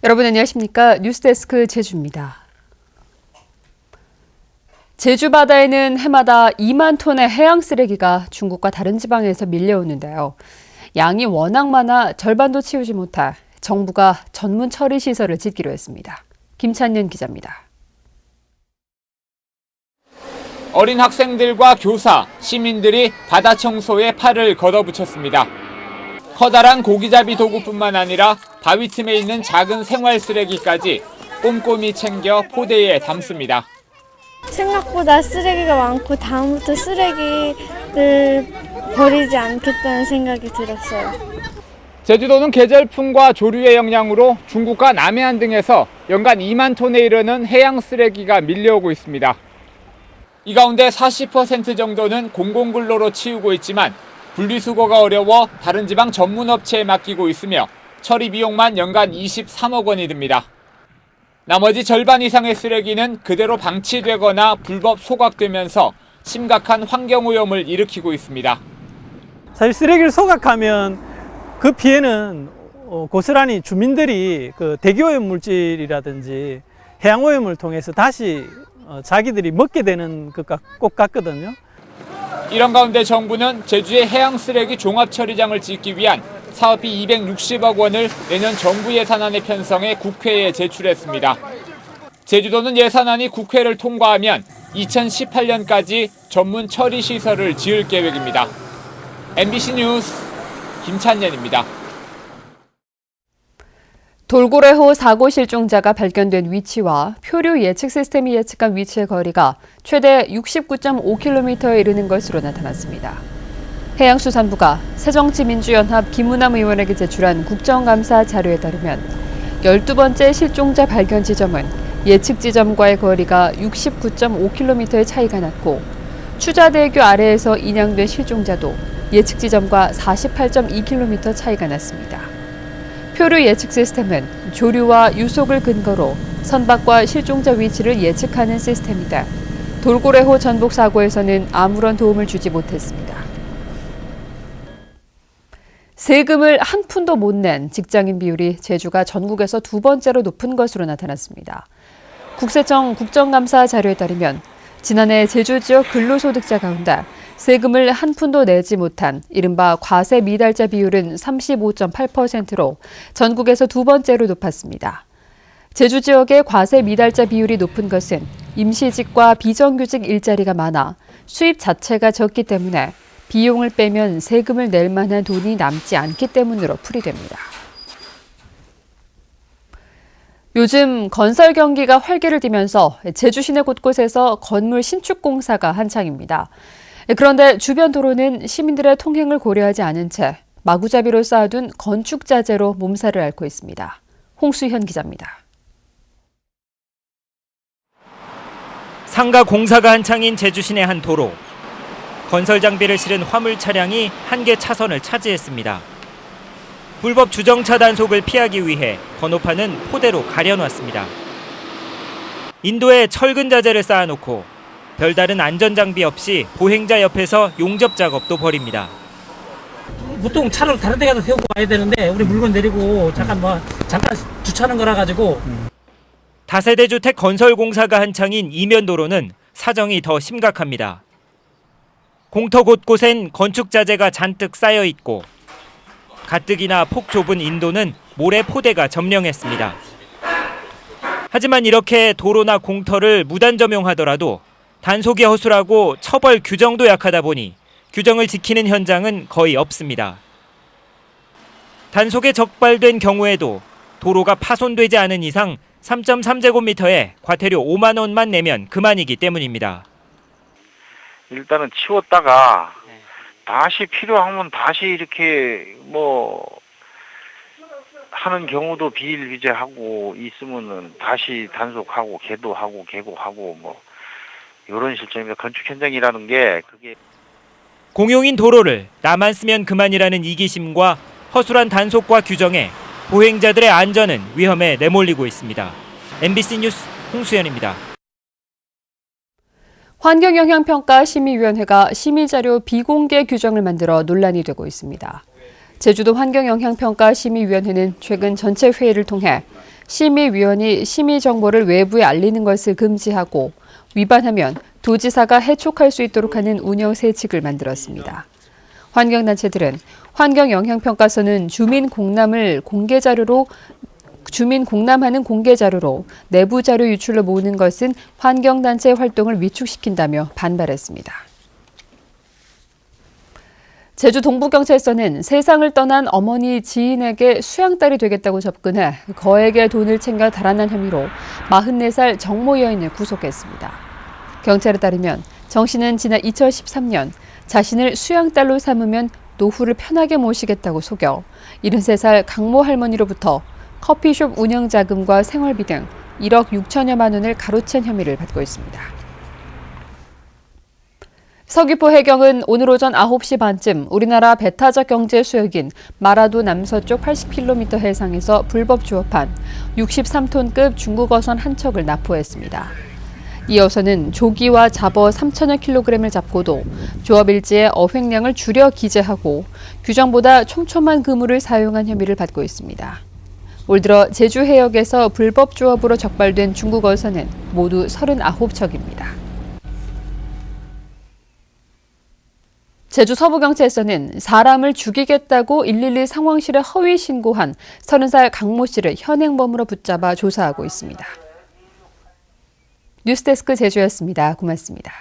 여러분 안녕하십니까? 뉴스데스크 제주입니다. 제주 바다에는 해마다 2만 톤의 해양 쓰레기가 중국과 다른 지방에서 밀려오는데요. 양이 워낙 많아 절반도 치우지 못해 정부가 전문 처리 시설을 짓기로 했습니다. 김찬년 기자입니다. 어린 학생들과 교사, 시민들이 바다 청소에 팔을 걷어붙였습니다. 커다란 고기잡이 도구뿐만 아니라 바위 틈에 있는 작은 생활 쓰레기까지 꼼꼼히 챙겨 포대에 담습니다. 생각보다 쓰레기가 많고 다음부터 쓰레기를 버리지 않겠다는 생각이 들었어요. 제주도는 계절풍과 조류의 영향으로 중국과 남해안 등에서 연간 2만 톤에 이르는 해양 쓰레기가 밀려오고 있습니다. 이 가운데 40% 정도는 공공근로로 치우고 있지만 분리수거가 어려워 다른 지방 전문업체에 맡기고 있으며 처리 비용만 연간 23억 원이 듭니다. 나머지 절반 이상의 쓰레기는 그대로 방치되거나 불법 소각되면서 심각한 환경오염을 일으키고 있습니다. 사실 쓰레기를 소각하면 그 피해는 고스란히 주민들이 그 대기오염 물질이라든지 해양오염을 통해서 다시 자기들이 먹게 되는 것과 꼭 같거든요. 이런 가운데 정부는 제주의 해양 쓰레기 종합처리장을 짓기 위한 사업비 260억 원을 내년 정부 예산안에 편성해 국회에 제출했습니다. 제주도는 예산안이 국회를 통과하면 2018년까지 전문 처리 시설을 지을 계획입니다. MBC 뉴스 김찬년입니다. 돌고래호 사고 실종자가 발견된 위치와 표류 예측 시스템이 예측한 위치의 거리가 최대 69.5km에 이르는 것으로 나타났습니다. 해양수산부가 새정치민주연합 김우남 의원에게 제출한 국정감사 자료에 따르면 12번째 실종자 발견 지점은 예측 지점과의 거리가 69.5km의 차이가 났고 추자대교 아래에서 인양된 실종자도 예측 지점과 48.2km 차이가 났습니다. 표류 예측 시스템은 조류와 유속을 근거로 선박과 실종자 위치를 예측하는 시스템이다. 돌고래호 전복 사고에서는 아무런 도움을 주지 못했습니다. 세금을 한 푼도 못 낸 직장인 비율이 제주가 전국에서 두 번째로 높은 것으로 나타났습니다. 국세청 국정감사 자료에 따르면 지난해 제주 지역 근로소득자 가운데 세금을 한 푼도 내지 못한 이른바 과세 미달자 비율은 35.8%로 전국에서 두 번째로 높았습니다. 제주 지역의 과세 미달자 비율이 높은 것은 임시직과 비정규직 일자리가 많아 수입 자체가 적기 때문에 비용을 빼면 세금을 낼 만한 돈이 남지 않기 때문으로 풀이됩니다. 요즘 건설 경기가 활기를 띠면서 제주 시내 곳곳에서 건물 신축 공사가 한창입니다. 그런데 주변 도로는 시민들의 통행을 고려하지 않은 채 마구잡이로 쌓아둔 건축 자재로 몸살을 앓고 있습니다. 홍수현 기자입니다. 상가 공사가 한창인 제주 시내 한 도로. 건설 장비를 실은 화물 차량이 한 개 차선을 차지했습니다. 불법 주정차 단속을 피하기 위해 번호판은 포대로 가려놨습니다. 인도에 철근 자재를 쌓아놓고 별다른 안전장비 없이 보행자 옆에서 용접 작업도 벌입니다. 보통 차를 다른 데 가서 세우고 와야 되는데 우리 물건 내리고 잠깐 주차하는 거라 가지고. 다세대 주택 건설 공사가 한창인 이면도로는 사정이 더 심각합니다. 공터 곳곳엔 건축 자재가 잔뜩 쌓여 있고 가뜩이나 폭 좁은 인도는 모래 포대가 점령했습니다. 하지만 이렇게 도로나 공터를 무단 점용하더라도 단속이 허술하고 처벌 규정도 약하다 보니 규정을 지키는 현장은 거의 없습니다. 단속에 적발된 경우에도 도로가 파손되지 않은 이상 3.3제곱미터에 과태료 5만 원만 내면 그만이기 때문입니다. 일단은 치웠다가 다시 필요하면 다시 이렇게 하는 경우도 비일비재하고 있으면은 다시 단속하고 개도하고 개고하고 이런 실정입니다. 건축 현장이라는 게 그게 공용인 도로를 나만 쓰면 그만이라는 이기심과 허술한 단속과 규정에 보행자들의 안전은 위험에 내몰리고 있습니다. MBC 뉴스 홍수연입니다. 환경영향평가심의위원회가 심의자료 비공개 규정을 만들어 논란이 되고 있습니다. 제주도 환경영향평가심의위원회는 최근 전체 회의를 통해 심의위원이 심의 정보를 외부에 알리는 것을 금지하고 위반하면 도지사가 해촉할 수 있도록 하는 운영 세칙을 만들었습니다. 환경단체들은 환경영향평가서는 주민 공람하는 공개 자료로 내부 자료 유출로 모으는 것은 환경단체 활동을 위축시킨다며 반발했습니다. 제주 동부경찰서는 세상을 떠난 어머니 지인에게 수양딸이 되겠다고 접근해 거액의 돈을 챙겨 달아난 혐의로 44살 정모 여인을 구속했습니다. 경찰에 따르면 정 씨는 지난 2013년 자신을 수양딸로 삼으면 노후를 편하게 모시겠다고 속여 73살 강모 할머니로부터 커피숍 운영 자금과 생활비 등 1억 6천여만 원을 가로챈 혐의를 받고 있습니다. 서귀포 해경은 오늘 오전 9시 반쯤 우리나라 배타적 경제 수역인 마라도 남서쪽 80km 해상에서 불법 조업한 63톤급 중국 어선 한 척을 납포했습니다. 이 어선은 조기와 잡어 3천여 킬로그램을 잡고도 조업 일지에 어획량을 줄여 기재하고 규정보다 촘촘한 그물을 사용한 혐의를 받고 있습니다. 올 들어 제주 해역에서 불법 조업으로 적발된 중국 어선은 모두 39척입니다. 제주 서부경찰서는 사람을 죽이겠다고 112 상황실에 허위 신고한 30살 강모 씨를 현행범으로 붙잡아 조사하고 있습니다. 뉴스데스크 제주였습니다. 고맙습니다.